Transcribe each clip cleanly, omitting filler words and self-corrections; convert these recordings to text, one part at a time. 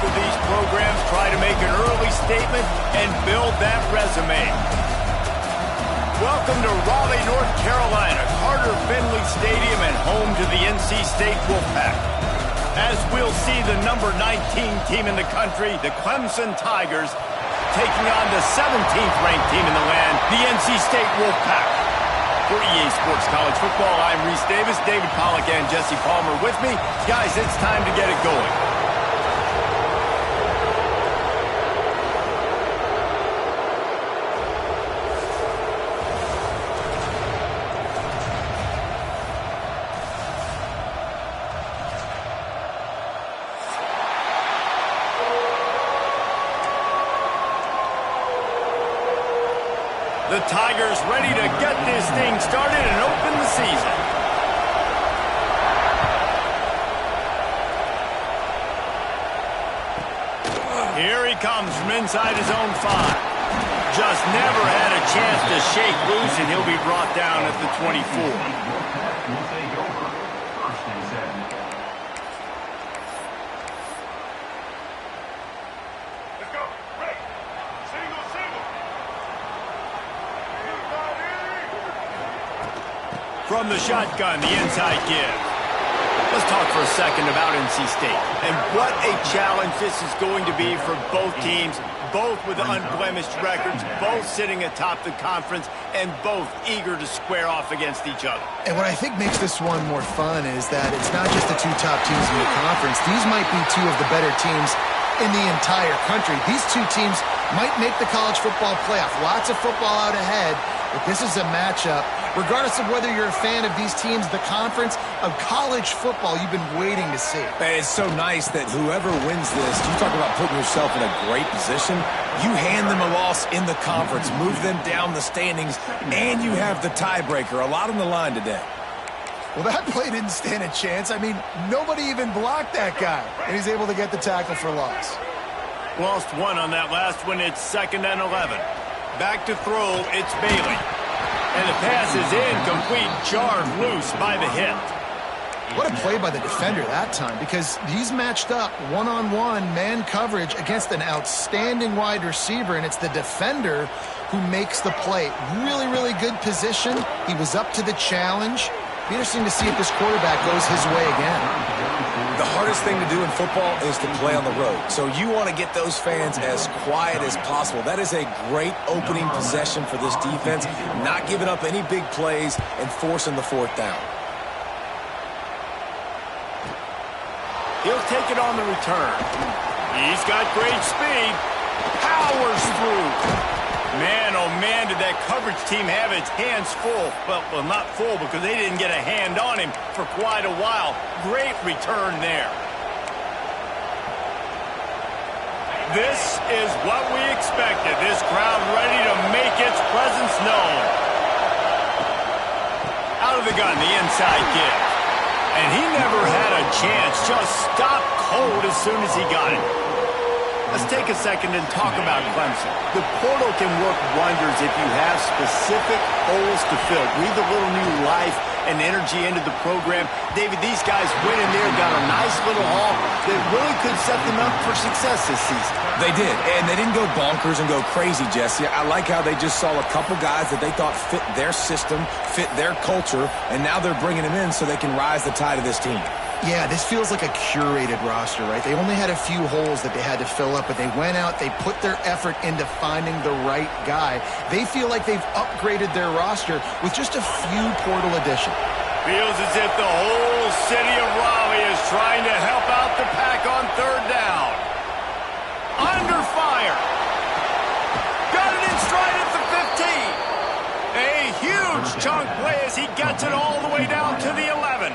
of these programs try to make an early statement and build that resume. Welcome to Raleigh, North Carolina, Carter Finley Stadium, and home to the NC State Wolfpack. As we'll see the number 19 team in the country, the Clemson Tigers, taking on the 17th ranked team in the land, the NC State Wolfpack. For EA Sports College Football, I'm Reese Davis, David Pollack, and Jesse Palmer with me. Guys, it's time to get it going. The Tigers ready to get this thing started and open the season. Here he comes from inside his own 5. Just never had a chance to shake loose, and he'll be brought down at the 24. From the shotgun, the inside give. Let's talk for a second about NC State. And what a challenge this is going to be for both teams, both with unblemished records, both sitting atop the conference, and both eager to square off against each other. And what I think makes this one more fun is that it's not just the two top teams in the conference. These might be two of the better teams in the entire country. These two teams might make the college football playoff. Lots of football out ahead, but this is a matchup. Regardless of whether you're a fan of these teams, the conference of college football, you've been waiting to see. It's so nice that whoever wins this, you talk about putting yourself in a great position, you hand them a loss in the conference, move them down the standings, and you have the tiebreaker. A lot on the line today. Well, that play didn't stand a chance. I mean, nobody even blocked that guy, and he's able to get the tackle for loss. Lost one on that last one. It's 2nd and 11. Back to throw, it's Bailey. And the pass is incomplete, jarred loose by the hit. What a play by the defender that time, because he's matched up one-on-one man coverage against an outstanding wide receiver, and it's the defender who makes the play. Really, really good position. He was up to the challenge. Be interesting to see if this quarterback goes his way again. The hardest thing to do in football is to play on the road. So you want to get those fans as quiet as possible. That is a great opening possession for this defense, not giving up any big plays and forcing the 4th down. He'll take it on the return. He's got great speed. Powers through. Man, oh man, did that coverage team have its hands full. Well, not full because they didn't get a hand on him for quite a while. Great return there. This is what we expected. This crowd ready to make its presence known. Out of the gun, the inside give. And he never had a chance. Just stopped cold as soon as he got it. Let's take a second and talk about Clemson. The portal can work wonders if you have specific holes to fill. Breathe a little new life and energy into the program. David, these guys went in there, got a nice little haul that really could set them up for success this season. They did, and they didn't go bonkers and go crazy, Jesse. I like how they just saw a couple guys that they thought fit their system, fit their culture, and now they're bringing them in so they can rise the tide of this team. Yeah, this feels like a curated roster, right? They only had a few holes that they had to fill up, but they went out, they put their effort into finding the right guy. They feel like they've upgraded their roster with just a few portal additions. Feels as if the whole city of Raleigh is trying to help out the pack on 3rd down. Under fire. Got it in stride at the 15. A huge chunk play as he gets it all the way down to the 11.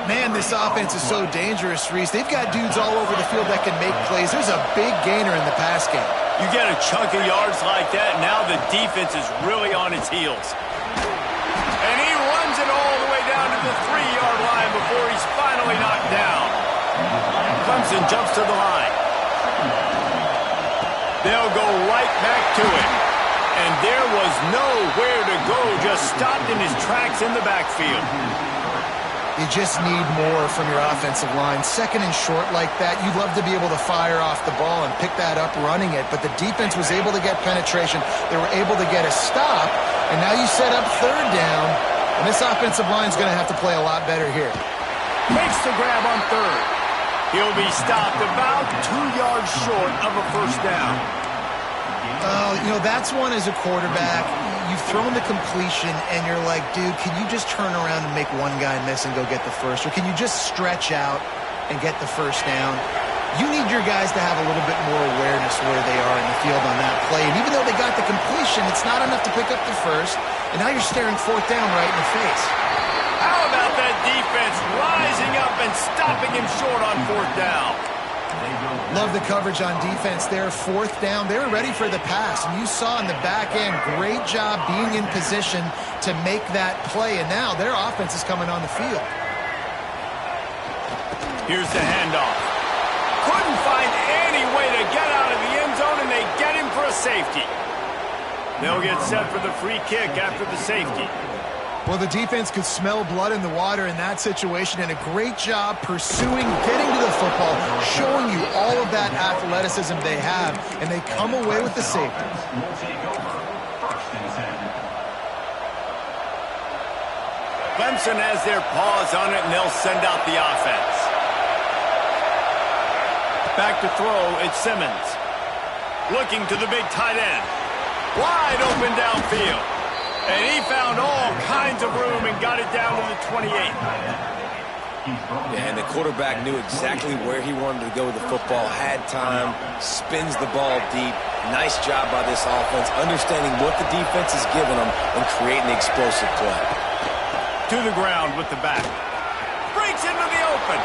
Man, this offense is so dangerous, Reese. They've got dudes all over the field that can make plays. There's a big gainer in the pass game. You get a chunk of yards like that, now the defense is really on its heels. And he runs it all the way down to the 3-yard line before he's finally knocked down. Clemson jumps to the line. They'll go right back to it. And there was nowhere to go, just stopped in his tracks in the backfield. You just need more from your offensive line. Second and short like that, you'd love to be able to fire off the ball and pick that up running it, but the defense was able to get penetration. They were able to get a stop, and now you set up third down, and this offensive line is going to have to play a lot better here. Makes the grab on third. He'll be stopped about 2 yards short of a first down. That's one as a quarterback. You've thrown the completion, and you're like, dude, can you just turn around and make one guy miss and go get the first? Or can you just stretch out and get the first down? You need your guys to have a little bit more awareness where they are in the field on that play. And even though they got the completion, it's not enough to pick up the first. And now you're staring fourth down right in the face. How about that defense rising up and stopping him short on fourth down? Love the coverage on defense there. Fourth down, they were ready for the pass. And you saw in the back end, great job being in position to make that play. And now their offense is coming on the field. Here's the handoff. Couldn't find any way to get out of the end zone, and they get him for a safety. They'll get set for the free kick after the safety. Well, the defense could smell blood in the water in that situation, and a great job pursuing, getting to the football, showing you all of that athleticism they have, and they come away with the safety. Clemson has their paws on it, and they'll send out the offense. Back to throw, it's Simmons. Looking to the big tight end. Wide open downfield. And he found all kinds of room and got it down to the 28. Yeah, and the quarterback knew exactly where he wanted to go with the football, had time, spins the ball deep. Nice job by this offense, understanding what the defense is giving them and creating the explosive play. To the ground with the back. Breaks into the open.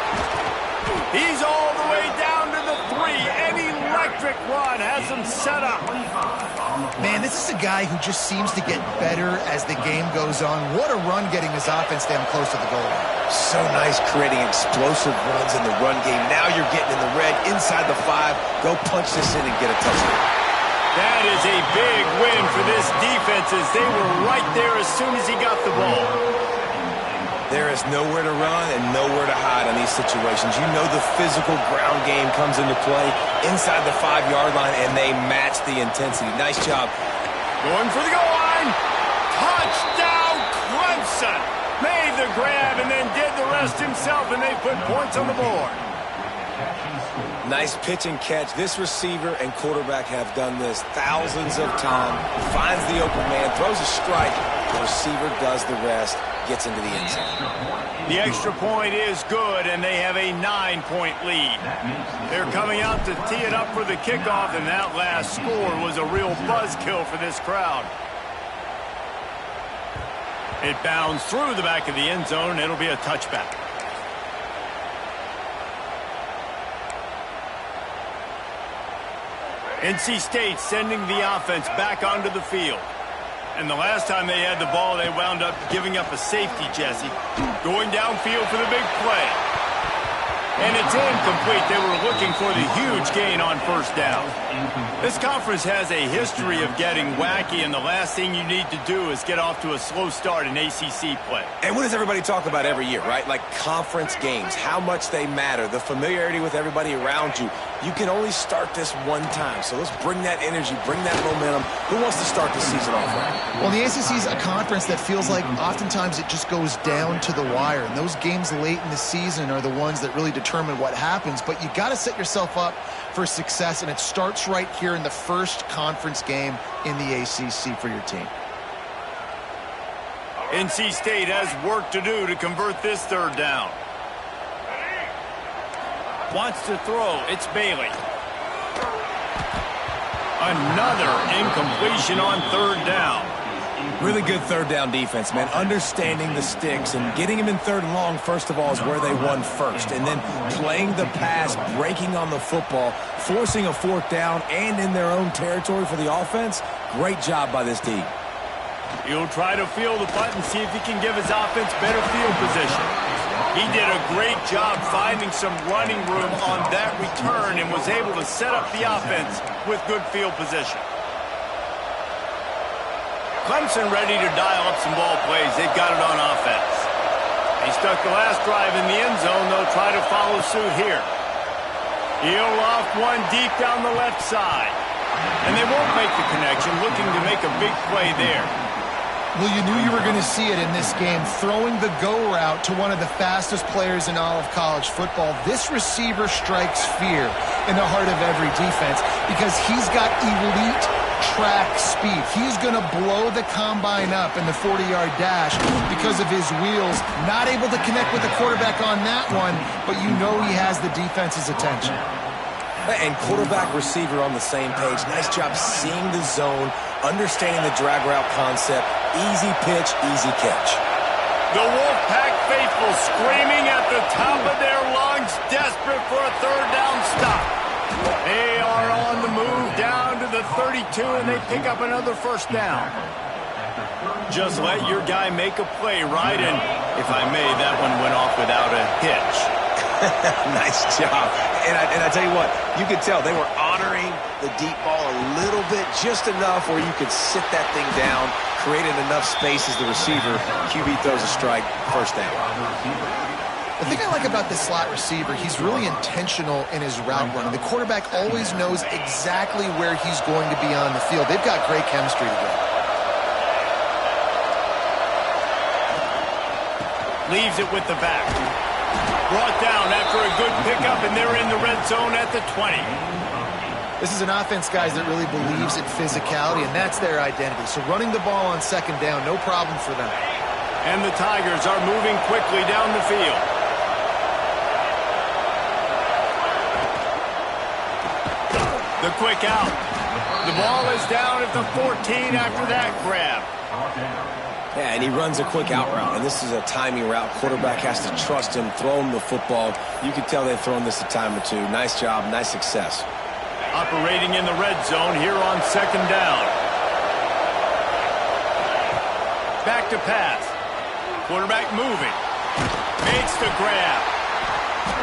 He's all the way down to the 3. An electric run has him set up. Man, this is a guy who just seems to get better as the game goes on. What a run getting this offense down close to the goal line. So nice creating explosive runs in the run game. Now you're getting in the red, inside the 5. Go punch this in and get a touchdown. That is a big win for this defense as they were right there as soon as he got the ball. There is nowhere to run and nowhere to hide in these situations. You know the physical ground game comes into play inside the 5-yard line, and they match the intensity. Nice job. Going for the goal line. Touchdown, Clemson. Made the grab and then did the rest himself, and they put points on the board. Nice pitch and catch. This receiver and quarterback have done this thousands of times. Finds the open man, throws a strike. The receiver does the rest, gets into the end zone. The extra point is good, and they have a 9-point lead. They're coming out to tee it up for the kickoff, and that last score was a real buzzkill for this crowd. It bounds through the back of the end zone, and it'll be a touchback. NC State sending the offense back onto the field. And the last time they had the ball, they wound up giving up a safety, Jesse. Going downfield for the big play. And it's incomplete. They were looking for the huge gain on first down. This conference has a history of getting wacky, and the last thing you need to do is get off to a slow start in ACC play. And what does everybody talk about every year, right? Like conference games, how much they matter, the familiarity with everybody around you. You can only start this one time, so let's bring that energy, bring that momentum. Who wants to start the season off right? Well, the ACC is a conference that feels like oftentimes it just goes down to the wire, and those games late in the season are the ones that really determine what happens, but you got to set yourself up for success, and it starts right here in the first conference game in the ACC for your team. NC State has work to do to convert this third down. Wants to throw. It's Bailey. Another incompletion on third down. Really good third down defense, man. Understanding the sticks and getting him in third and long, first of all, is where they won first. And then playing the pass, breaking on the football, forcing a fourth down and in their own territory for the offense. Great job by this team. He'll try to feel the button, see if he can give his offense better field position. He did a great job finding some running room on that return and was able to set up the offense with good field position. Clemson ready to dial up some ball plays. They've got it on offense. He stuck the last drive in the end zone. They'll try to follow suit here. He'll loft one deep down the left side. And they won't make the connection, looking to make a big play there. Well, you knew you were going to see it in this game, throwing the go route to one of the fastest players in all of college football. This receiver strikes fear in the heart of every defense because he's got elite track speed. He's going to blow the combine up in the 40-yard dash because of his wheels. Not able to connect with the quarterback on that one, but you know he has the defense's attention. And quarterback receiver on the same page. Nice job seeing the zone, understanding the drag route concept. Easy pitch, easy catch. The Wolfpack faithful screaming at the top of their lungs, desperate for a third down stop. They are on the move down to the 32, and they pick up another first down. Just let your guy make a play, right? And if I may, that one went off without a hitch. Nice job. And I tell you what, you could tell they were honoring the deep ball a little bit, just enough where you could sit that thing down, created enough space as the receiver. QB throws a strike, first down. The thing I like about this slot receiver, he's really intentional in his route running. The quarterback always knows exactly where he's going to be on the field. They've got great chemistry together. Leaves it with the back. Brought down after a good pickup, and they're in the red zone at the 20. This is an offense, guys, that really believes in physicality, and that's their identity. So running the ball on second down, no problem for them. And the Tigers are moving quickly down the field. The quick out. The ball is down at the 14 after that grab. Yeah, and he runs a quick out route, and this is a timing route. Quarterback has to trust him, throw him the football. You can tell they've thrown this a time or two. Nice job, nice success. Operating in the red zone here on second down. Back to pass. Quarterback moving. Makes the grab.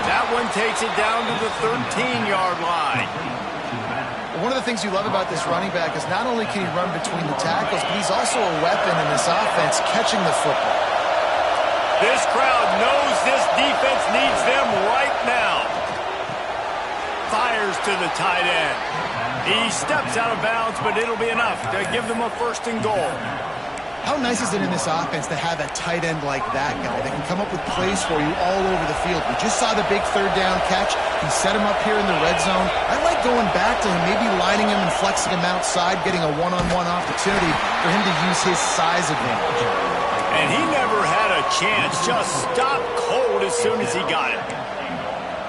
That one takes it down to the 13-yard line. One of the things you love about this running back is not only can he run between the tackles, but he's also a weapon in this offense catching the football. This crowd knows this defense needs them right now. Fires to the tight end. He steps out of bounds, but it'll be enough to give them a first and goal. How nice is it in this offense to have a tight end like that guy that can come up with plays for you all over the field? We just saw the big third down catch. He set him up here in the red zone. I like going back to him, maybe lining him and flexing him outside, getting a one-on-one opportunity for him to use his size advantage. And he never had a chance, just stopped cold as soon as he got it.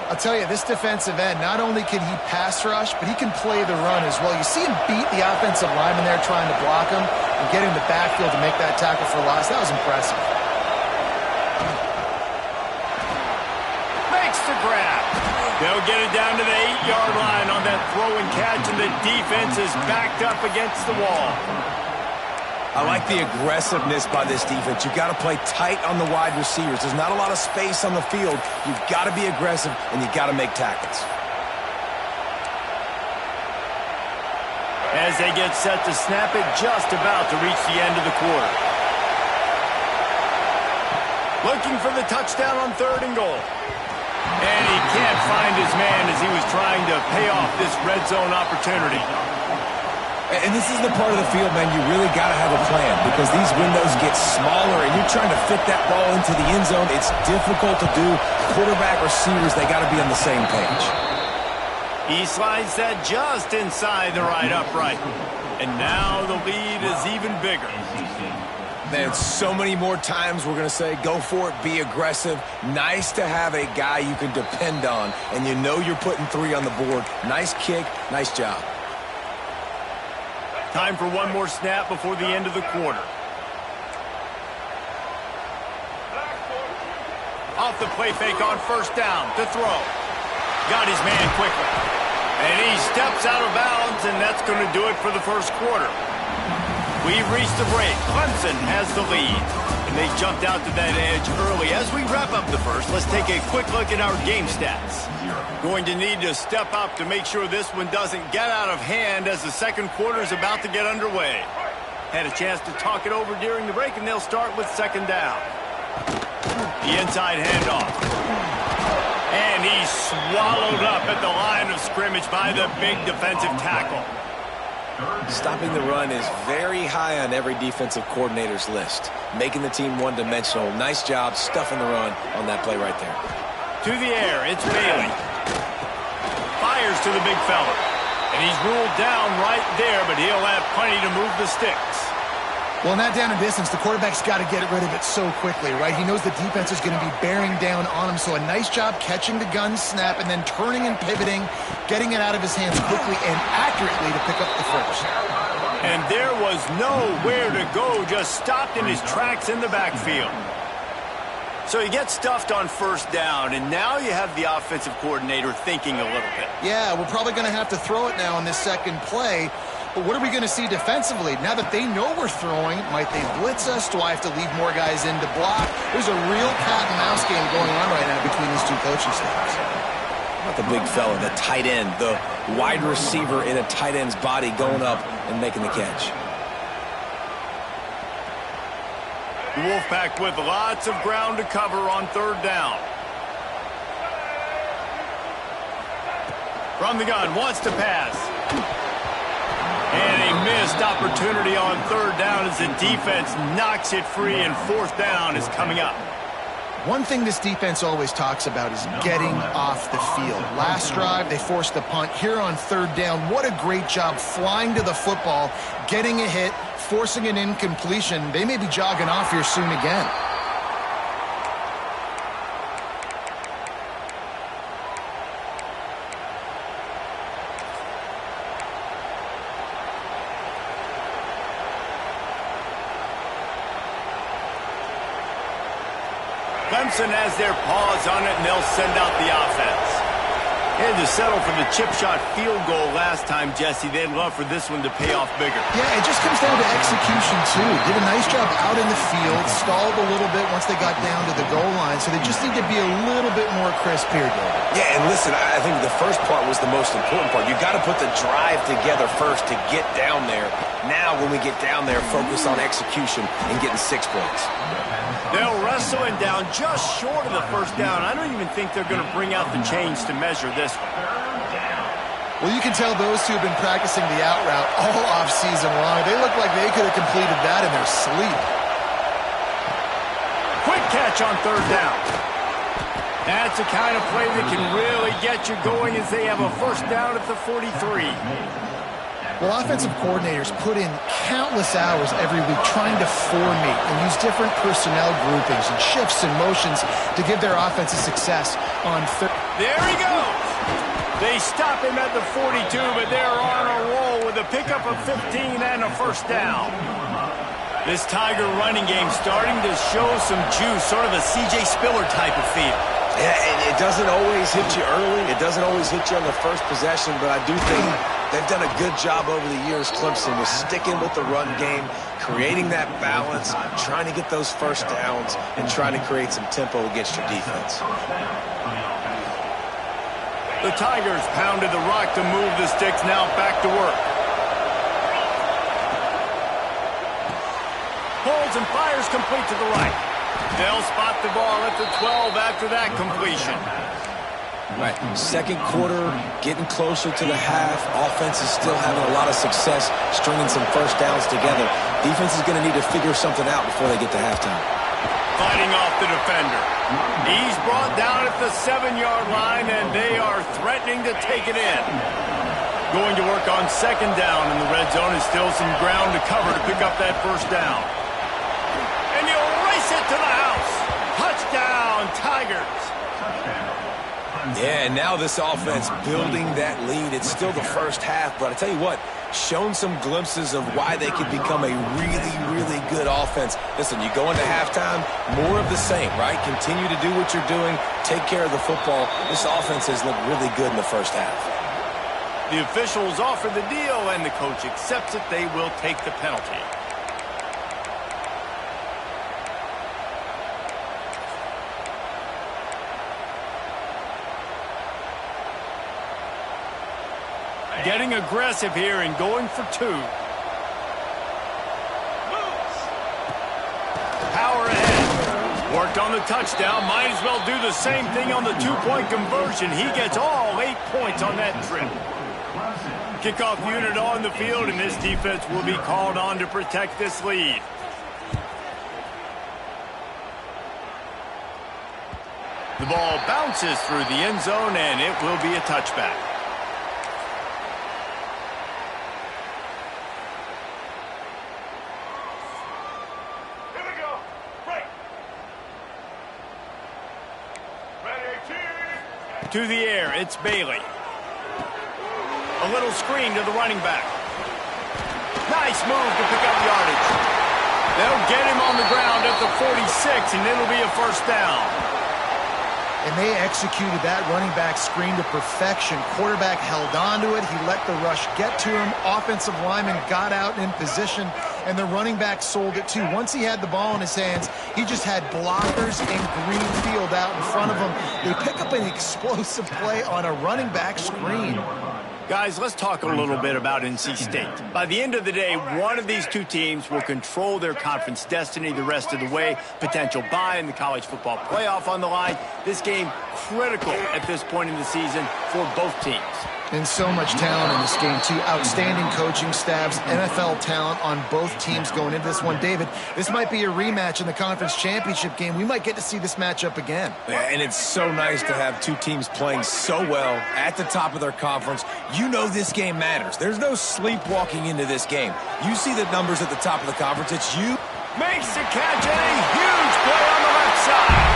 I'll tell you, this defensive end, not only can he pass rush, but he can play the run as well. You see him beat the offensive lineman there trying to block him and get in the backfield to make that tackle for loss. That was impressive. Makes the grab. They'll get it down to the 8-yard line on that throw and catch, and the defense is backed up against the wall. I like the aggressiveness by this defense. You've got to play tight on the wide receivers. There's not a lot of space on the field. You've got to be aggressive, and you've got to make tackles. As they get set to snap it, just about to reach the end of the quarter. Looking for the touchdown on third and goal. And he can't find his man as he was trying to pay off this red zone opportunity. And this is the part of the field, man, you really got to have a plan because these windows get smaller and you're trying to fit that ball into the end zone. It's difficult to do. Quarterback, receivers, they got to be on the same page. He slides that just inside the right upright. And now the lead is even bigger. Man, so many more times we're going to say, go for it, be aggressive. Nice to have a guy you can depend on, and you know you're putting 3 on the board. Nice kick, nice job. Time for one more snap before the end of the quarter. Off the play fake on first down to throw. Got his man quickly. And he steps out of bounds, and that's going to do it for the first quarter. We've reached the break. Clemson has the lead. And they jumped out to that edge early. As we wrap up the first, let's take a quick look at our game stats. Going to need to step up to make sure this one doesn't get out of hand as the second quarter is about to get underway. Had a chance to talk it over during the break, and they'll start with second down. The inside handoff. And he's swallowed up at the line of scrimmage by the big defensive tackle. Stopping the run is very high on every defensive coordinator's list. Making the team one-dimensional. Nice job stuffing the run on that play right there. To the air, it's Bailey. Fires to the big fella. And he's ruled down right there, but he'll have plenty to move the sticks. Well, in that down and distance, the quarterback's got to get rid of it so quickly, right? He knows the defense is going to be bearing down on him, so a nice job catching the gun snap and then turning and pivoting, getting it out of his hands quickly and accurately to pick up the first. And there was nowhere to go, just stopped in his tracks in the backfield. So he gets stuffed on first down, and now you have the offensive coordinator thinking a little bit. Yeah, we're probably going to have to throw it now on this second play. But what are we going to see defensively? Now that they know we're throwing, might they blitz us? Do I have to leave more guys in to block? There's a real cat and mouse game going on right now between these two coaching staffs. How about the big fella, the tight end, the wide receiver in a tight end's body going up and making the catch. The Wolfpack with lots of ground to cover on third down. From the gun, wants to pass. And a missed opportunity on third down as the defense knocks it free, and fourth down is coming up. One thing this defense always talks about is getting off the field. Last drive, they forced the punt. Here on third down, what a great job flying to the football, getting a hit, forcing an incompletion. They may be jogging off here soon again. Clemson has their paws on it, and they'll send out the offense. They had to settle for the chip shot field goal last time, Jesse. They'd love for this one to pay off bigger. Yeah, it just comes down to execution, too. Did a nice job out in the field, stalled a little bit once they got down to the goal line, so they just need to be a little bit more crisp here, David. Yeah, and listen, I think the first part was the most important part. You got to put the drive together first to get down there. Now, when we get down there, focus on execution and getting 6 points. They'll wrestle him down just short of the first down. I don't even think they're going to bring out the chains to measure this one. Well, you can tell those two have been practicing the out route all offseason long. They look like they could have completed that in their sleep. Quick catch on third down. That's the kind of play that can really get you going as they have a first down at the 43. Well, offensive coordinators put in countless hours every week trying to formate and use different personnel groupings and shifts and motions to give their offensive success on third. There he goes. They stop him at the 42, but they're on a roll with a pickup of 15 and a first down. This Tiger running game starting to show some juice, sort of a C.J. Spiller type of feel. Yeah, and it doesn't always hit you early. It doesn't always hit you on the first possession, but I do think they've done a good job over the years, Clemson, with sticking with the run game, creating that balance, trying to get those first downs, and trying to create some tempo against your defense. The Tigers pounded the rock to move the sticks, now back to work. Holds and fires complete to the right. They'll spot the ball at the 12 after that completion. Right, second quarter, getting closer to the half. Offense is still having a lot of success stringing some first downs together. Defense is going to need to figure something out before they get to halftime. Fighting off the defender. He's brought down at the 7-yard line, and they are threatening to take it in. Going to work on second down, and the red zone is still some ground to cover to pick up that first down. And you'll race it to the house. Touchdown, Tigers. Yeah, and now this offense building that lead. It's still the first half, but I tell you what, shown some glimpses of why they could become a really, really good offense. Listen, you go into halftime, more of the same, right? Continue to do what you're doing, take care of the football. This offense has looked really good in the first half. The officials offer the deal, and the coach accepts it. They will take the penalty. Getting aggressive here and going for two. Power ahead. Worked on the touchdown. Might as well do the same thing on the two-point conversion. He gets all 8 points on that trip. Kickoff unit on the field, and this defense will be called on to protect this lead. The ball bounces through the end zone, and it will be a touchback. Here we go. Break. Ready, To the air, it's Bailey. A little screen to the running back. Nice move to pick up yardage. They'll get him on the ground at the 46, and it'll be a first down. And they executed that running back screen to perfection. Quarterback held on to it. He let the rush get to him. Offensive lineman got out in position, and the running back sold it too. Once he had the ball in his hands, he just had blockers and green field out in front of him. They pick up an explosive play on a running back screen. Guys, let's talk a little bit about NC State. By the end of the day, one of these two teams will control their conference destiny the rest of the way. Potential bye in the college football playoff on the line. This game critical at this point in the season for both teams. And so much talent in this game, too. Outstanding coaching staffs, NFL talent on both teams going into this one. David, this might be a rematch in the conference championship game. We might get to see this matchup again. Yeah, and it's so nice to have two teams playing so well at the top of their conference. You know this game matters. There's no sleepwalking into this game. You see the numbers at the top of the conference. It's you. Makes the catch, and a huge play on the left side.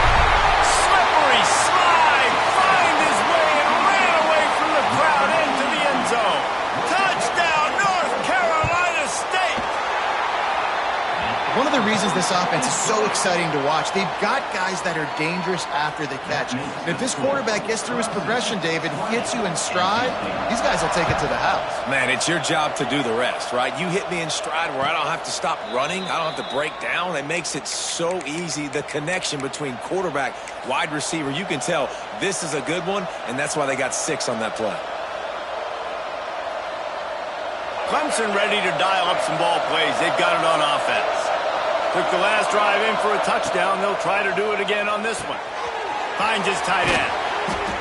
Slippery slide, find his way and ran away from the crowd into the end zone. Touchdown, North Carolina State. One of the reasons this offense is so exciting to watch, they've got guys that are dangerous after the catch. And if this quarterback gets through his progression, David, he hits you in stride, these guys will take it to the house. Man, it's your job to do the rest, right? You hit me in stride where I don't have to stop running. I don't have to break down. It makes it so easy. The connection between quarterback, wide receiver, you can tell this is a good one, and that's why they got 6 on that play. Clemson ready to dial up some ball plays. They've got it on offense. Took the last drive in for a touchdown. They'll try to do it again on this one. Finds his tight end.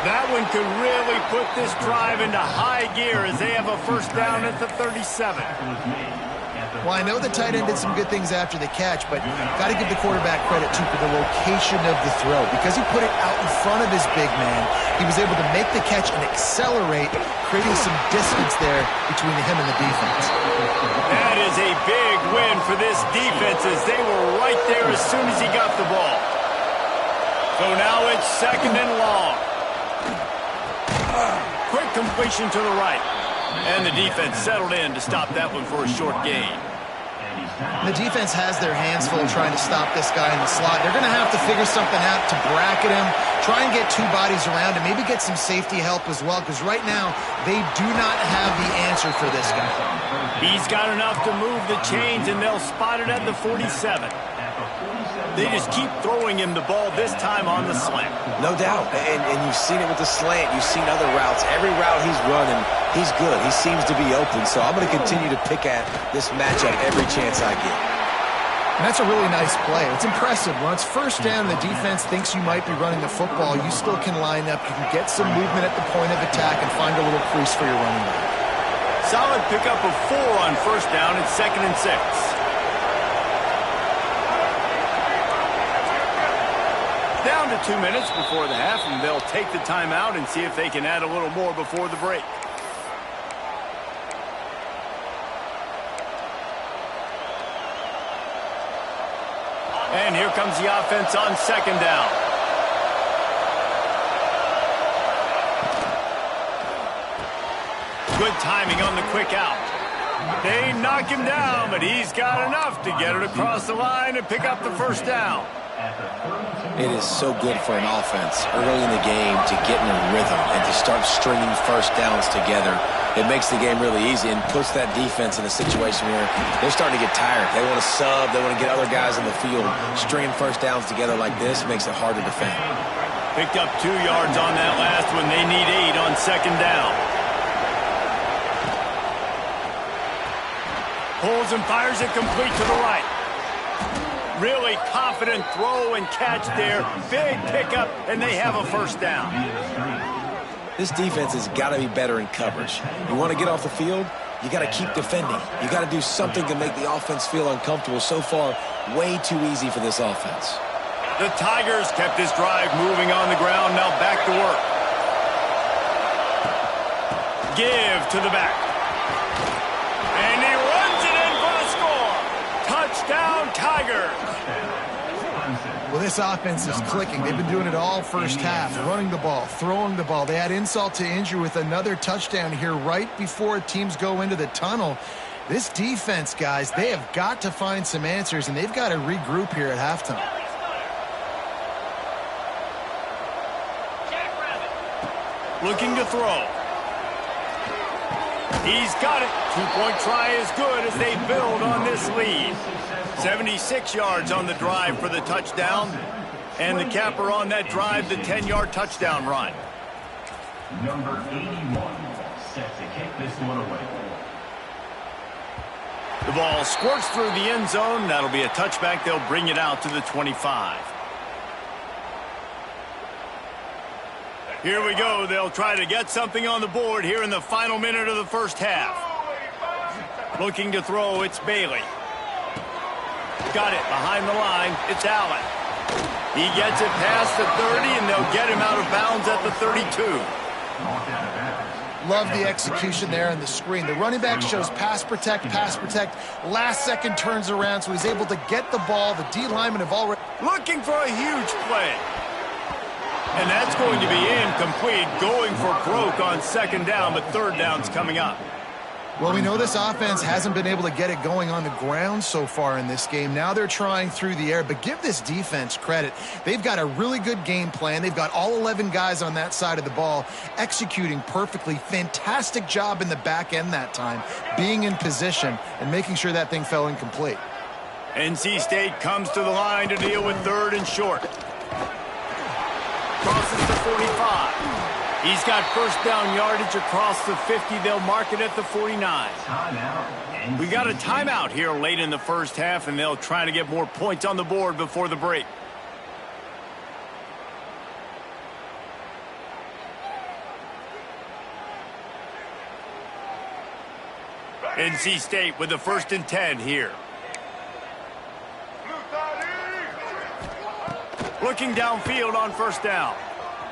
That one could really put this drive into high gear as they have a first down at the 37. Well, I know the tight end did some good things after the catch, but got to give the quarterback credit, too, for the location of the throw. Because he put it out in front of his big man, he was able to make the catch and accelerate, creating some distance there between him and the defense. That is a big win for this defense as they were right there as soon as he got the ball. So now it's second and long. Quick completion to the right. And the defense settled in to stop that one for a short gain. The defense has their hands full trying to stop this guy in the slot. They're going to have to figure something out to bracket him, try and get 2 bodies around him, maybe get some safety help as well, because right now they do not have the answer for this guy. He's got enough to move the chains, and they'll spot it at the 47. They just keep throwing him the ball, this time on the slant. No doubt, and you've seen it with the slant. You've seen other routes. Every route he's running, he's good. He seems to be open, so I'm going to continue to pick at this matchup every chance I get. And that's a really nice play. It's impressive. When it's first down and the defense thinks you might be running the football, you still can line up. You can get some movement at the point of attack and find a little crease for your running back. Solid pickup of 4 on first down. It's 2nd and 6. Down to 2 minutes before the half, and they'll take the timeout and see if they can add a little more before the break. And here comes the offense on 2nd down. Good timing on the quick out. They knock him down, but he's got enough to get it across the line and pick up the first down. It is so good for an offense early in the game to get in a rhythm and to start stringing first downs together. It makes the game really easy and puts that defense in a situation where they're starting to get tired. They want to sub. They want to get other guys in the field. Stringing first downs together like this makes it hard to defend. Picked up 2 yards on that last one. They need 8 on 2nd down. Pulls and fires it complete to the right. Really confident throw and catch there. Big pickup, and they have a first down. This defense has got to be better in coverage. You want to get off the field, you got to keep defending. You got to do something to make the offense feel uncomfortable. So far, way too easy for this offense. The Tigers kept this drive moving on the ground. Now back to work. Give to the back. And he runs it in for the score. Touchdown, Tigers. Well, this offense is clicking. They've been doing it all first half, running the ball, throwing the ball. They add insult to injury with another touchdown here right before teams go into the tunnel. This defense, guys, they have got to find some answers, and they've got to regroup here at halftime. Looking to throw. He's got it. Two-point try is good as they build on this lead. 76 yards on the drive for the touchdown. And the capper on that drive, the 10-yard touchdown run. Number 81 set to kick this one away. The ball squirts through the end zone. That'll be a touchback. They'll bring it out to the 25. Here we go. They'll try to get something on the board here in the final minute of the first half. Looking to throw, it's Bailey. Got it behind the line. It's Allen. He gets it past the 30, and they'll get him out of bounds at the 32. Love the execution there on the screen. The running back shows pass protect, last second turns around, so he's able to get the ball. The D linemen have already... Looking for a huge play. And that's going to be incomplete, going for broke on second down, but third down's coming up. Well, we know this offense hasn't been able to get it going on the ground so far in this game. Now they're trying through the air, but give this defense credit. They've got a really good game plan. They've got all 11 guys on that side of the ball executing perfectly. Fantastic job in the back end that time, being in position and making sure that thing fell incomplete. NC State comes to the line to deal with third and short. Crosses the 45. He's got first down yardage across the 50. They'll mark it at the 49. We got a timeout here late in the first half, and they'll try to get more points on the board before the break. NC State with the 1st and 10 here. Looking downfield on first down.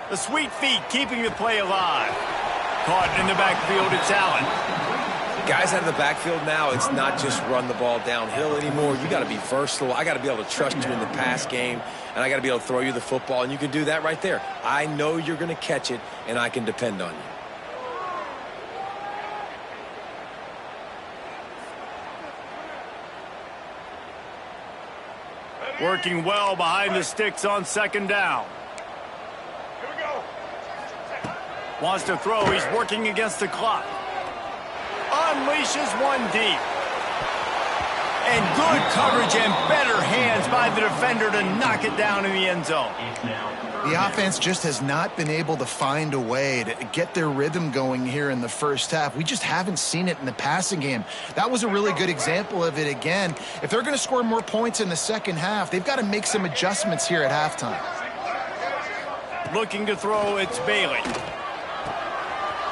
The sweet feet keeping the play alive. Caught in the backfield, it's Allen. Guys out of the backfield now, it's not just run the ball downhill anymore. You got to be versatile. I got to be able to trust you in the pass game, and I got to be able to throw you the football, and you can do that right there. I know you're going to catch it, and I can depend on you. Working well behind the sticks on second down. Here we go. Wants to throw. He's working against the clock. Unleashes one deep. And good coverage and better hands by the defender to knock it down in the end zone. The offense just has not been able to find a way to get their rhythm going here in the first half. We just haven't seen it in the passing game. That was a really good example of it again. If they're going to score more points in the second half, they've got to make some adjustments here at halftime. Looking to throw, it's Bailey.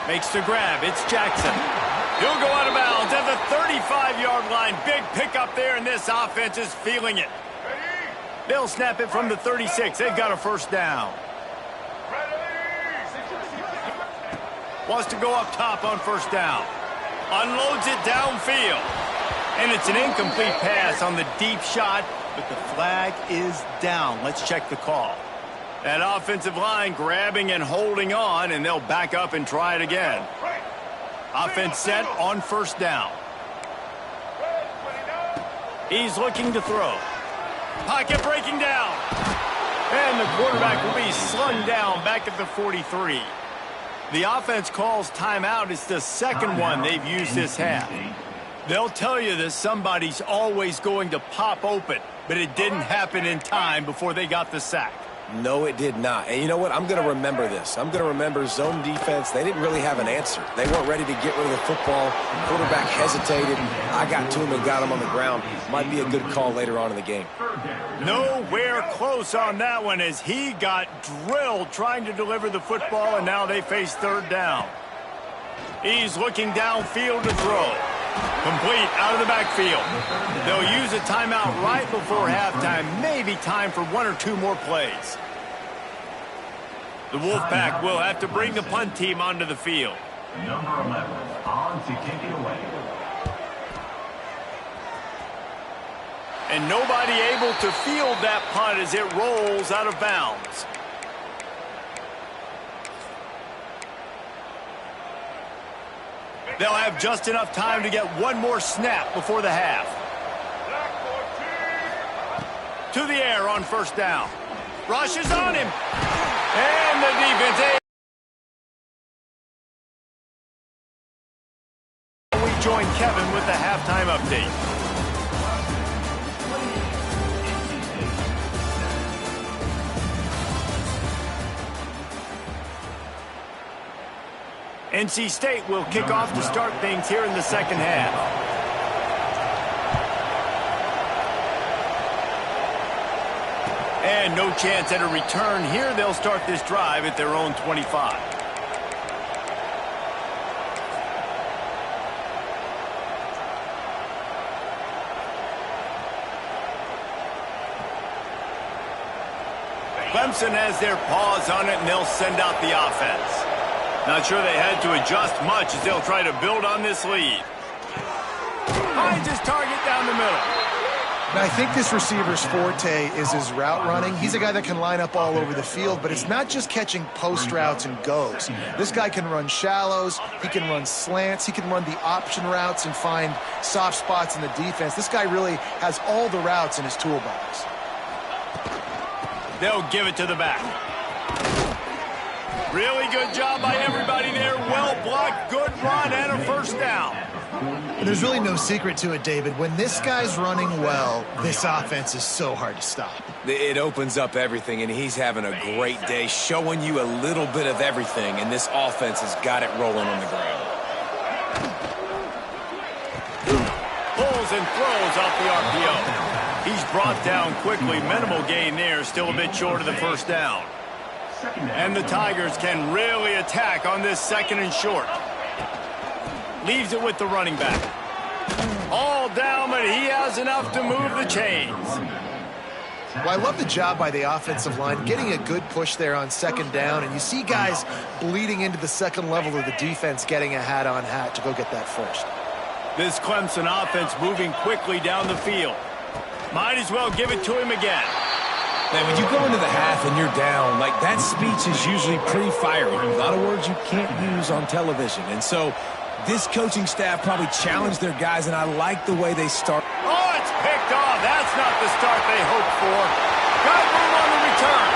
Makes the grab, it's Jackson. He'll go out of bounds at the 35-yard line. Big pickup there, and this offense is feeling it. They'll snap it from the 36. They've got a first down. Wants to go up top on first down. Unloads it downfield. And it's an incomplete pass on the deep shot, but the flag is down. Let's check the call. That offensive line grabbing and holding on, and they'll back up and try it again. Offense set on first down. He's looking to throw. Pocket breaking down. And the quarterback will be slung down back at the 43. The offense calls timeout. It's the second one they've used this half. They'll tell you that somebody's always going to pop open, but it didn't happen in time before they got the sack. No, it did not. And you know what? I'm going to remember this. I'm going to remember zone defense. They didn't really have an answer. They weren't ready to get rid of the football. Quarterback hesitated. I got to him and got him on the ground. Might be a good call later on in the game. Nowhere close on that one as he got drilled trying to deliver the football, and now they face third down. He's looking downfield to throw. Complete out of the backfield. They'll use a timeout right before halftime. Maybe time for one or two more plays. The Wolfpack will have to bring the punt team onto the field. Number 11 on to kick it away. And nobody able to field that punt as it rolls out of bounds. They'll have just enough time to get one more snap before the half. To the air on first down. Rushes on him. And the defense. We join Kevin with the halftime update. NC State will kick off to start things here in the second half. And no chance at a return here. They'll start this drive at their own 25. Clemson has their paws on it, and they'll send out the offense. Not sure they had to adjust much as they'll try to build on this lead. Finds his target down the middle. Now, I think this receiver's forte is his route running. He's a guy that can line up all over the field, but it's not just catching post routes and goes. This guy can run shallows, he can run slants, he can run the option routes and find soft spots in the defense. This guy really has all the routes in his toolbox. They'll give it to the back. Really good job by everybody there. Well blocked, good run, and a first down. And there's really no secret to it, David. When this guy's running well, this offense is so hard to stop. It opens up everything, and he's having a great day, showing you a little bit of everything, and this offense has got it rolling on the ground. Pulls and throws off the RPO. He's brought down quickly. Minimal gain there, still a bit short of the first down. And the Tigers can really attack on this second and short. Leaves it with the running back. All down, but he has enough to move the chains. Well, I love the job by the offensive line, getting a good push there on second down, and you see guys bleeding into the second level of the defense, getting a hat-on-hat to go get that first. This Clemson offense moving quickly down the field. Might as well give it to him again. Man, when you go into the half and you're down, like that speech is usually pretty fiery. A lot of words you can't use on television. And so this coaching staff probably challenged their guys, and I like the way they start. Oh, it's picked off. That's not the start they hoped for. Got room on the return.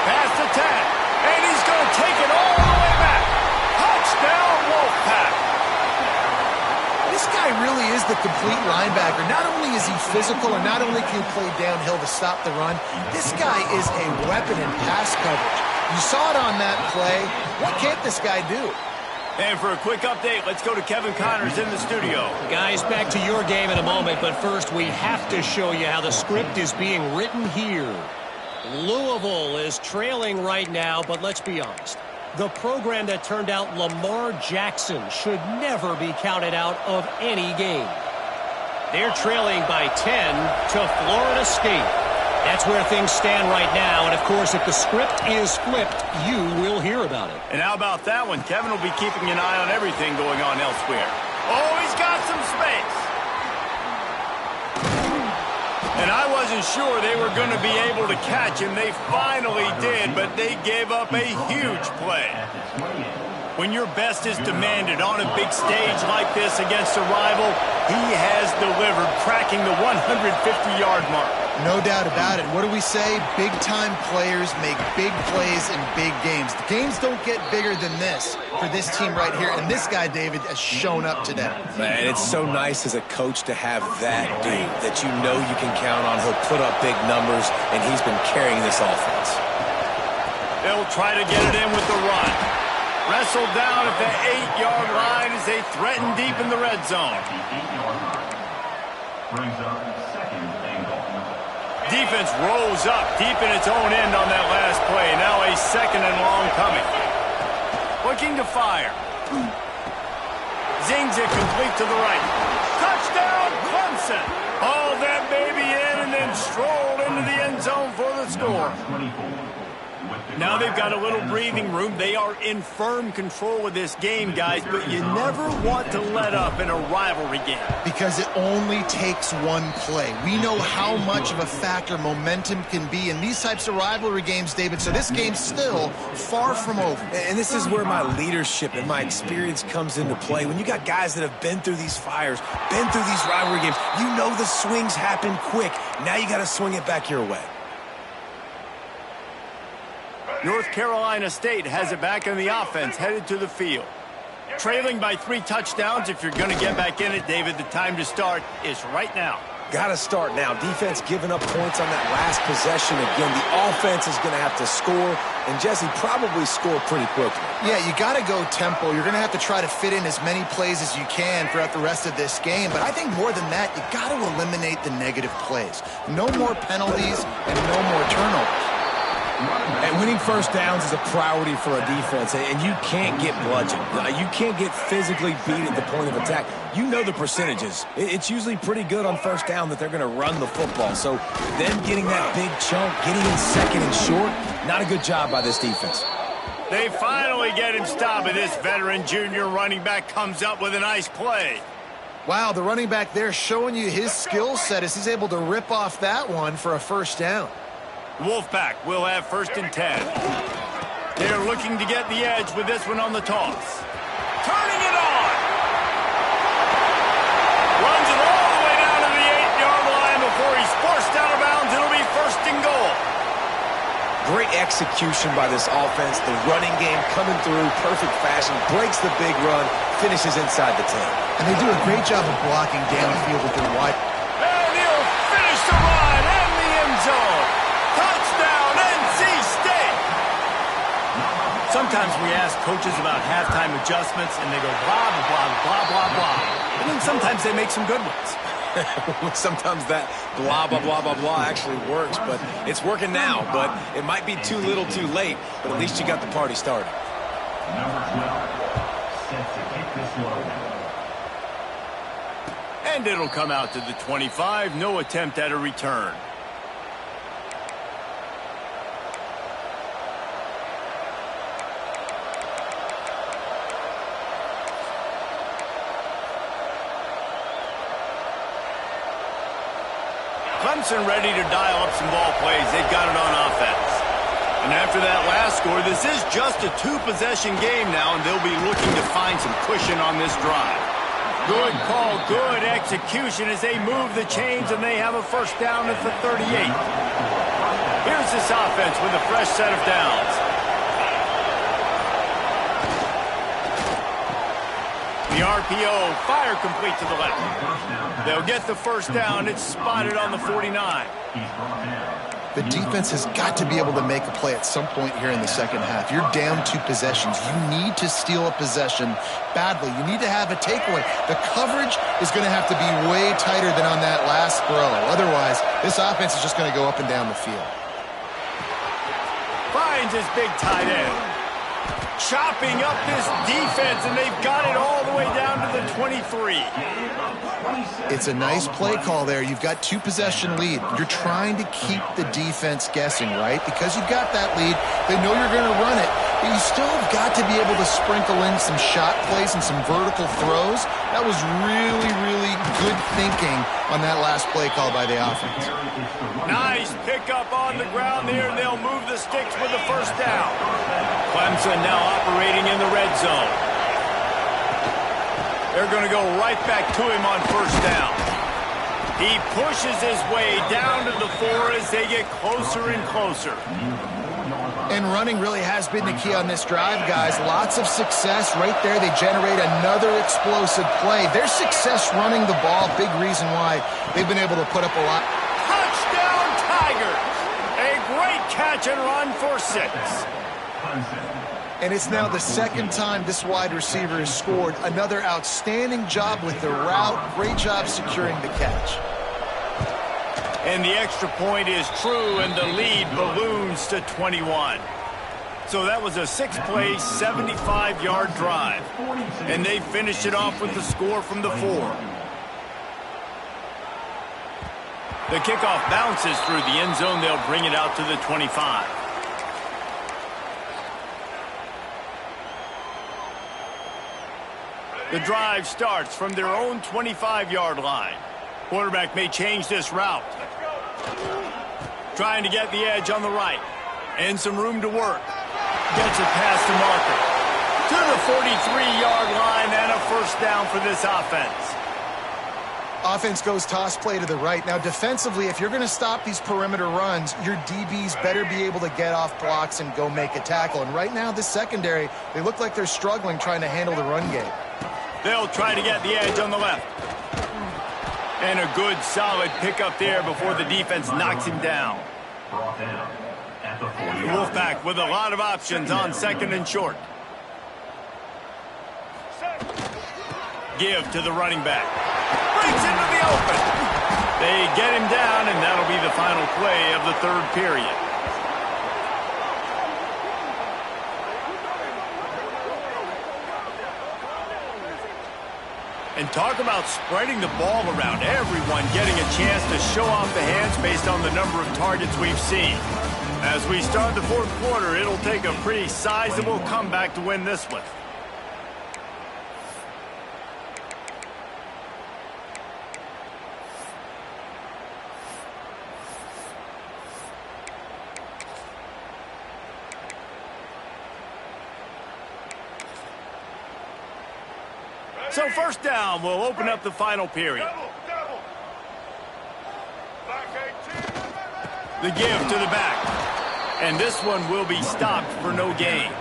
Past the 10. And he's going to take it all the way back. Touchdown, Wolfpack. This guy really is the complete linebacker. Not only is he physical, and not only can he play downhill to stop the run, this guy is a weapon in pass coverage. You saw it on that play. What can't this guy do? And for a quick update, let's go to Kevin Connors in the studio. Guys, back to your game in a moment, but first we have to show you how the script is being written here. Louisville is trailing right now, but let's be honest. The program that turned out Lamar Jackson should never be counted out of any game. They're trailing by 10 to Florida State. That's where things stand right now, and of course, if the script is flipped, you will hear about it. And how about that one? Kevin will be keeping an eye on everything going on elsewhere. Oh, he's got some space. And I wasn't sure they were going to be able to catch him. They finally did, but they gave up a huge play. When your best is demanded on a big stage like this against a rival, he has delivered, cracking the 150-yard mark. No doubt about it. What do we say? Big-time players make big plays in big games. The games don't get bigger than this for this team right here, and this guy, David, has shown up today. Man, it's so nice as a coach to have that dude that you know you can count on. He'll put up big numbers, and he's been carrying this offense. They'll try to get it in with the run. Wrestled down at the 8-yard line as they threaten deep in the red zone. Brings up second and goal. Defense rolls up deep in its own end on that last play. Now a second and long coming. Looking to fire. Zings it complete to the right. Touchdown, Clemson. Hauled that baby in and then strolled into the end zone for the score. 24. Now they've got a little breathing room. They are in firm control of this game, guys, but you never want to let up in a rivalry game. Because it only takes one play. We know how much of a factor momentum can be in these types of rivalry games, David, so this game's still far from over. And this is where my leadership and my experience comes into play. When you got guys that have been through these fires, been through these rivalry games, you know the swings happen quick. Now you got to swing it back your way. North Carolina State has it back in the offense, headed to the field. Trailing by 3 touchdowns. If you're going to get back in it, David, the time to start is right now. Got to start now. Defense giving up points on that last possession. Again, the offense is going to have to score, and Jesse probably score pretty quickly. Yeah, you got to go tempo. You're going to have to try to fit in as many plays as you can throughout the rest of this game. But I think more than that, you got to eliminate the negative plays. No more penalties and no more turnovers. And winning first downs is a priority for a defense, and you can't get bludgeoned. You can't get physically beat at the point of attack. You know the percentages. It's usually pretty good on first down that they're going to run the football. So them getting that big chunk, getting in second and short, not a good job by this defense. They finally get him stopped, and this veteran junior running back comes up with a nice play. Wow, the running back there showing you his skill set as he's able to rip off that one for a first down. Wolfpack will have 1st and 10. They're looking to get the edge with this one on the toss. Turning it on. Runs it all the way down to the 8-yard line before he's forced out of bounds. It'll be 1st and goal. Great execution by this offense. The running game coming through, perfect fashion, breaks the big run, finishes inside the 10. And they do a great job of blocking downfield with their wide. And he'll finish the run in the end zone. Touchdown, NC State! Sometimes we ask coaches about halftime adjustments, and they go blah, blah, blah, blah, blah, blah. And then sometimes they make some good ones. Sometimes that blah, blah, blah, blah, blah actually works, but it's working now. But it might be too little too late, but at least you got the party started. Number 12, set to kick this one. And it'll come out to the 25. No attempt at a return. Clemson ready to dial up some ball plays. They've got it on offense. And after that last score, this is just a 2-possession game now, and they'll be looking to find some cushion on this drive. Good call, good execution as they move the chains, and they have a first down at the 38. Here's this offense with a fresh set of downs. The RPO, fire complete to the left. They'll get the first down. It's spotted on the 49. The defense has got to be able to make a play at some point here in the second half. You're down 2 possessions. You need to steal a possession badly. You need to have a takeaway. The coverage is going to have to be way tighter than on that last throw. Otherwise, this offense is just going to go up and down the field. Finds his big tight end. Chopping up this defense, and they've got it all the way down to the 23. It's a nice play call there. You've got 2-possession lead. You're trying to keep the defense guessing, right? Because you've got that lead, they know you're going to run it, but you still have got to be able to sprinkle in some shot plays and some vertical throws. That was really, really good thinking on that last play call by the offense. Nice pickup on the ground there, and they'll move the sticks with the first down. Clemson now operating in the red zone. They're going to go right back to him on first down. He pushes his way down to the 4 as they get closer and closer. And running really has been the key on this drive, guys. Lots of success right there. They generate another explosive play. Their success running the ball, big reason why they've been able to put up a lot. Touchdown, Tigers! A great catch and run for 6. And it's now the second time this wide receiver has scored. Another outstanding job with the route. Great job securing the catch. And the extra point is true, and the lead balloons to 21. So that was a 6-play, 75-yard drive. And they finished it off with the score from the 4. The kickoff bounces through the end zone. They'll bring it out to the 25. The drive starts from their own 25-yard line. Quarterback may change this route. Trying to get the edge on the right. And some room to work. Gets it past the marker. To the 43-yard line and a first down for this offense. Offense goes toss play to the right. Now, defensively, if you're going to stop these perimeter runs, your DBs better be able to get off blocks and go make a tackle. And right now, this secondary, they look like they're struggling trying to handle the run game. They'll try to get the edge on the left. And a good, solid pickup there before the defense knocks him down. The Wolfpack with a lot of options on 2nd and short. Give to the running back. Breaks into the open. They get him down, and that'll be the final play of the 3rd period. And talk about spreading the ball around. Everyone getting a chance to show off the hands based on the number of targets we've seen. As we start the 4th quarter, it'll take a pretty sizable comeback to win this one. So first down will open up the final period. The give to the back. And this one will be stopped for no gain.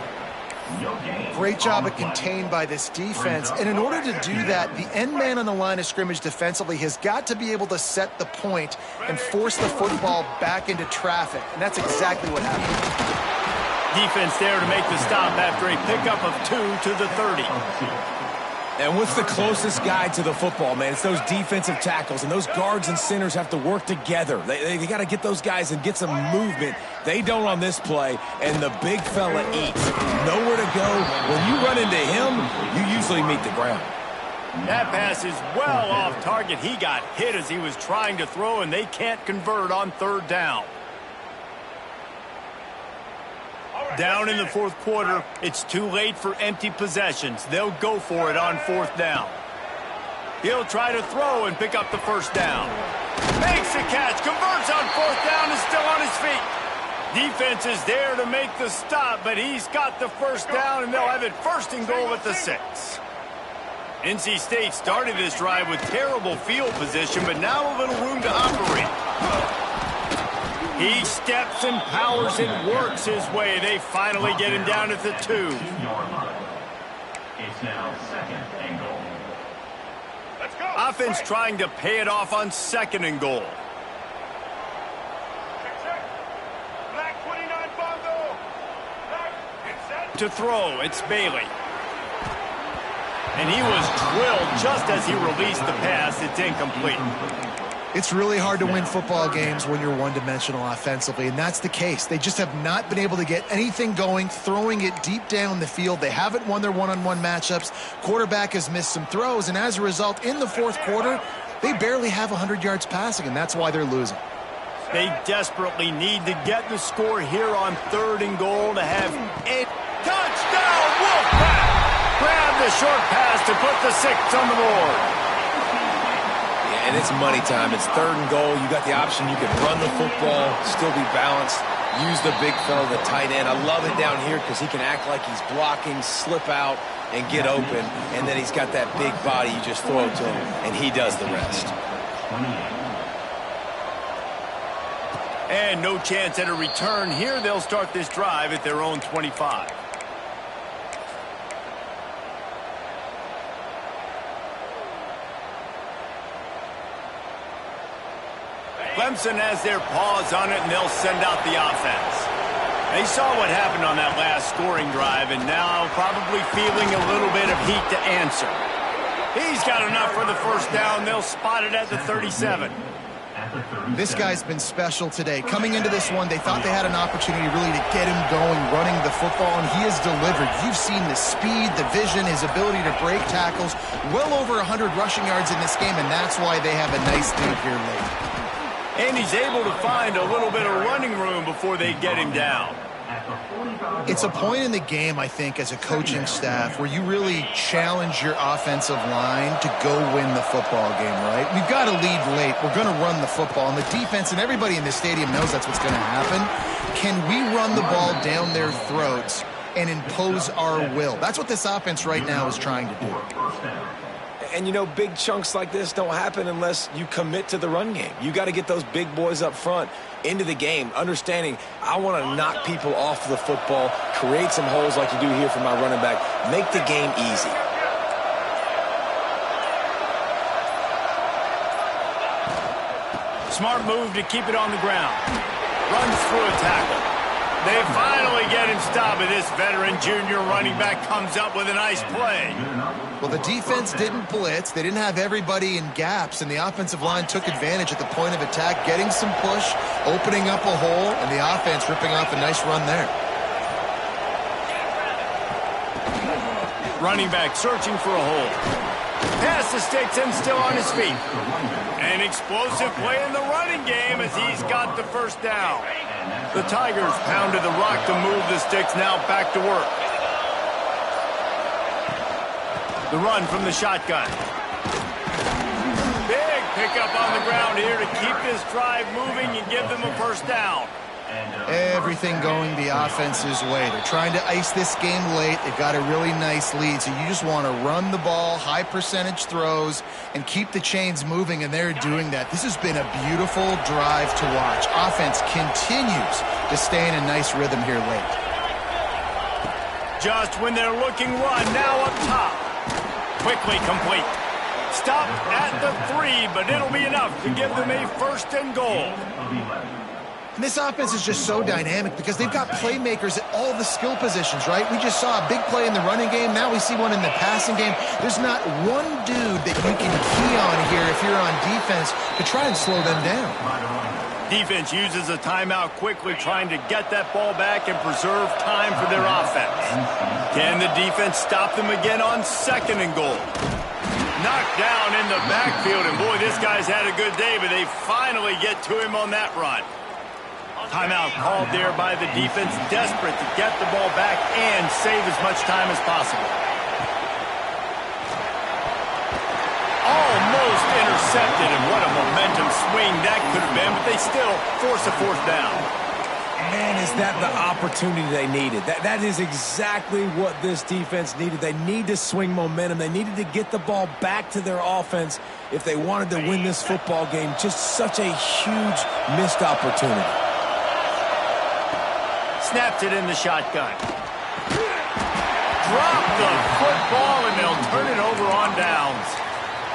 Great job of contained by this defense. And in order to do that, the end man on the line of scrimmage defensively has got to be able to set the point and force the football back into traffic. And that's exactly what happened. Defense there to make the stop after a pickup of 2 to the 30. And what's the closest guy to the football, man? It's those defensive tackles, and those guards and centers have to work together. They got to get those guys and get some movement. They don't on this play, and the big fella eats. Nowhere to go. When you run into him, you usually meet the ground. That pass is well off target. He got hit as he was trying to throw, and they can't convert on 3rd down. Down in the 4th quarter, it's too late for empty possessions. They'll go for it on 4th down. He'll try to throw and pick up the first down. Makes the catch, converts on 4th down, and still on his feet. Defense is there to make the stop, but he's got the first down, and they'll have it 1st and goal at the 6. NC State started this drive with terrible field position, but now a little room to operate. He steps and powers and works his way. They finally get him down at the 2. It's now 2nd and goal. Let's go. Offense trying to pay it off on 2nd and goal. Check. Black 29 Bondo. Black, it's set. To throw, it's Bailey. And he was drilled just as he released the pass. It's incomplete. It's really hard to win football games when you're one-dimensional offensively, and that's the case. They just have not been able to get anything going, throwing it deep down the field. They haven't won their one-on-one matchups. Quarterback has missed some throws, and as a result, in the 4th quarter, they barely have 100 yards passing, and that's why they're losing. They desperately need to get the score here on 3rd and goal to have a touchdown. Wolfpack! Grab the short pass to put the 6 on the board. And it's money time. It's 3rd and goal. You got the option. You can run the football, still be balanced, use the big fella, the tight end. I love it down here because he can act like he's blocking, slip out, and get open. And then he's got that big body. You just throw it to him, and he does the rest. 28. And no chance at a return here. They'll start this drive at their own 25. Clemson has their paws on it, and they'll send out the offense. They saw what happened on that last scoring drive, and now probably feeling a little bit of heat to answer. He's got enough for the first down. They'll spot it at the 37. This guy's been special today. Coming into this one, they thought they had an opportunity really to get him going, running the football, and he has delivered. You've seen the speed, the vision, his ability to break tackles. Well over 100 rushing yards in this game, and that's why they have a nice lead here late. And he's able to find a little bit of running room before they get him down. It's a point in the game, I think, as a coaching staff where you really challenge your offensive line to go win the football game, right? We've got to lead late. We're going to run the football. And the defense and everybody in the stadium knows that's what's going to happen. Can we run the ball down their throats and impose our will? That's what this offense right now is trying to do. And, you know, big chunks like this don't happen unless you commit to the run game. You got to get those big boys up front into the game, understanding I want to knock people off the football, create some holes like you do here for my running back, make the game easy. Smart move to keep it on the ground. Runs through a tackle. They finally get him stopped, and this veteran junior running back comes up with a nice play. Well, the defense didn't blitz. They didn't have everybody in gaps, and the offensive line took advantage at the point of attack, getting some push, opening up a hole, and the offense ripping off a nice run there. Running back searching for a hole. Pass to sticks and still on his feet. An explosive play in the running game as he's got the first down. The Tigers pounded the rock to move the sticks, now back to work. The run from the shotgun. Big pickup on the ground here to keep this drive moving and give them a first down. Everything going the offense's way. They're trying to ice this game late. They've got a really nice lead, so you just want to run the ball, high percentage throws, and keep the chains moving, and they're doing that. This has been a beautiful drive to watch. Offense continues to stay in a nice rhythm here late. Just when they're looking run, now up top. Quickly complete. Stop at the 3, but it'll be enough to give them a first and goal. And this offense is just so dynamic because they've got playmakers at all the skill positions, right? We just saw a big play in the running game. Now we see one in the passing game. There's not one dude that you can key on here if you're on defense to try and slow them down. Defense uses a timeout quickly, trying to get that ball back and preserve time for their offense. Can the defense stop them again on second and goal? Knocked down in the backfield, and boy, this guy's had a good day, but they finally get to him on that run. Timeout called there by the defense, desperate to get the ball back and save as much time as possible. Almost intercepted, and what a momentum swing that could have been, but they still force a fourth down. Man, is that the opportunity they needed. That is exactly what this defense needed. They need to swing momentum. They needed to get the ball back to their offense if they wanted to win this football game. Just such a huge missed opportunity. Snaps it in the shotgun. Drop the football, and they'll turn it over on downs.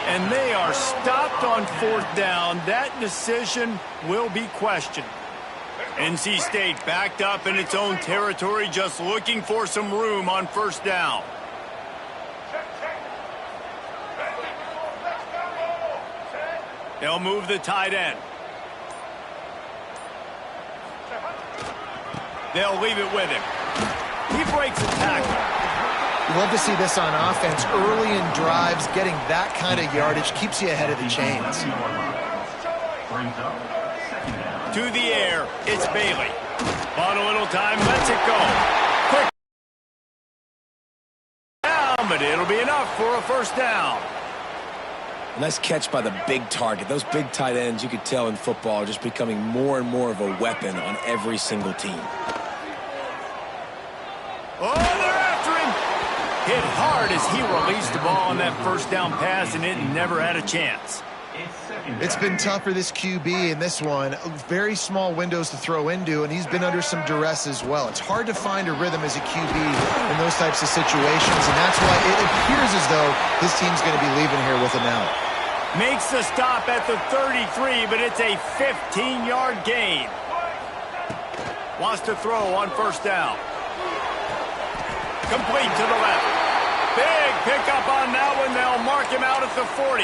And they are stopped on fourth down. That decision will be questioned. NC State backed up in its own territory, just looking for some room on first down. They'll move the tight end. They'll leave it with him. He breaks a tackle. You love to see this on offense. Early in drives, getting that kind of yardage keeps you ahead of the chains. To the air, it's Bailey. Bought a little time, lets it go. Quick down, but it'll be enough for a first down. Nice catch by the big target. Those big tight ends, you could tell in football, are just becoming more and more of a weapon on every single team. Oh, they're after him. Hit hard as he released the ball on that first down pass, and it never had a chance. It's been tough for this QB in this one. Very small windows to throw into, and he's been under some duress as well. It's hard to find a rhythm as a QB in those types of situations, and that's why it appears as though his team's going to be leaving here with him out. Makes the stop at the 33, but it's a 15-yard gain. Wants to throw on first down. Complete to the left. Big pickup on that one. They'll mark him out at the 40.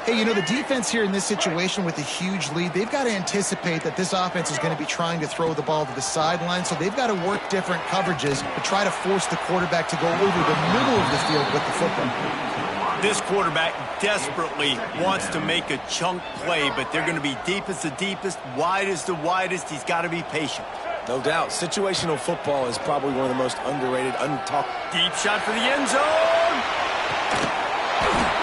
Hey, you know, the defense here in this situation with a huge lead, they've got to anticipate that this offense is going to be trying to throw the ball to the sideline, so they've got to work different coverages to try to force the quarterback to go over the middle of the field with the football. This quarterback desperately wants to make a chunk play, but they're going to be deep as the deepest, wide as the widest. He's got to be patient. No doubt. Situational football is probably one of the most underrated, untalked. Deep shot for the end zone.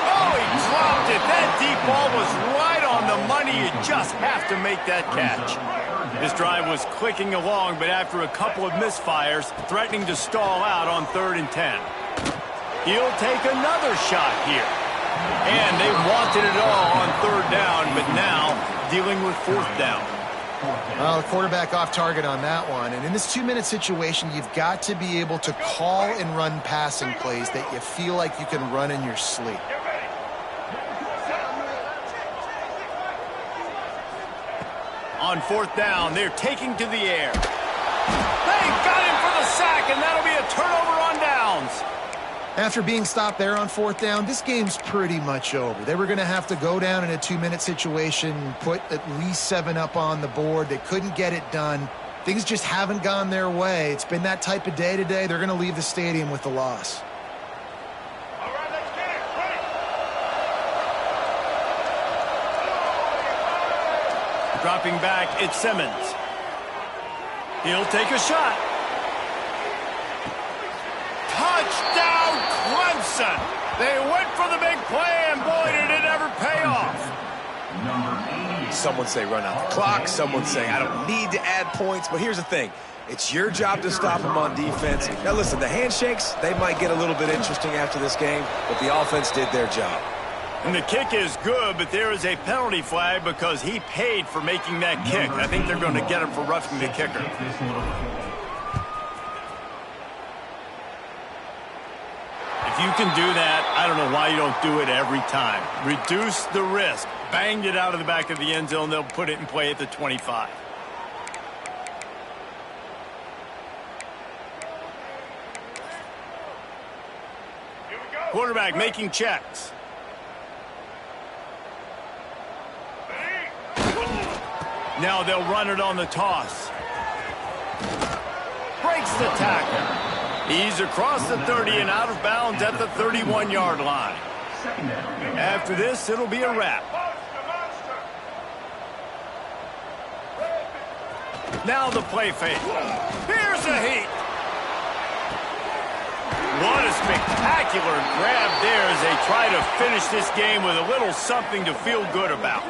Oh, he dropped it. That deep ball was right on the money. You just have to make that catch. This drive was clicking along, but after a couple of misfires, threatening to stall out on 3rd and 10. He'll take another shot here. And they wanted it all on 3rd down, but now dealing with 4th down. Well, the quarterback off target on that one. And in this 2-minute situation, you've got to be able to call and run passing plays that you feel like you can run in your sleep. On 4th down, they're taking to the air. They got him for the sack, and that'll be a turnover on downs. After being stopped there on 4th down, this game's pretty much over. They were going to have to go down in a 2-minute situation, put at least 7 up on the board. They couldn't get it done. Things just haven't gone their way. It's been that type of day today. They're going to leave the stadium with the loss. All right, let's get it. Ready. Dropping back, it's Simmons. He'll take a shot. Touchdown, Clemson! They went for the big play, and boy, did it ever pay off. Some would say run out the clock. Some would say I don't need to add points. But here's the thing. It's your job to stop them on defense. Now, listen, the handshakes, they might get a little bit interesting after this game, but the offense did their job. And the kick is good, but there is a penalty flag because he paid for making that kick. I think they're going to get him for roughing the kicker. If you can do that, I don't know why you don't do it every time. Reduce the risk. Banged it out of the back of the end zone. They'll put it in play at the 25. Here we go. Quarterback making checks. Now they'll run it on the toss. Breaks the tackle. He's across the 30 and out of bounds at the 31-yard line. After this, it'll be a wrap. Now the play fake. Here's a heat. What a spectacular grab there as they try to finish this game with a little something to feel good about.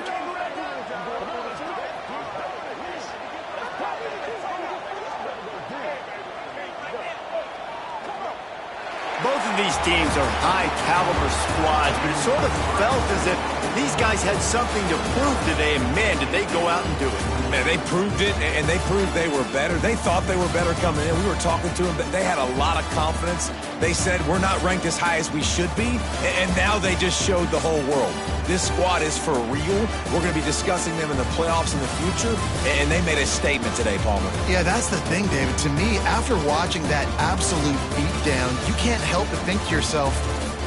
Both of these teams are high-caliber squads, but it sort of felt as if these guys had something to prove today, and man, did they go out and do it. Man, they proved it, and they proved they were better. They thought they were better coming in. We were talking to them. They had a lot of confidence. They said, we're not ranked as high as we should be, and now they just showed the whole world. This squad is for real. We're going to be discussing them in the playoffs in the future, and they made a statement today, Palmer. Yeah, that's the thing, David. To me, after watching that absolute beatdown, you can't help but think to yourself,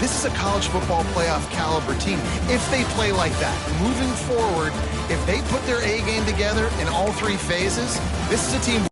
this is a college football playoff caliber team. If they play like that, moving forward, if they put their A game together in all 3 phases, this is a team.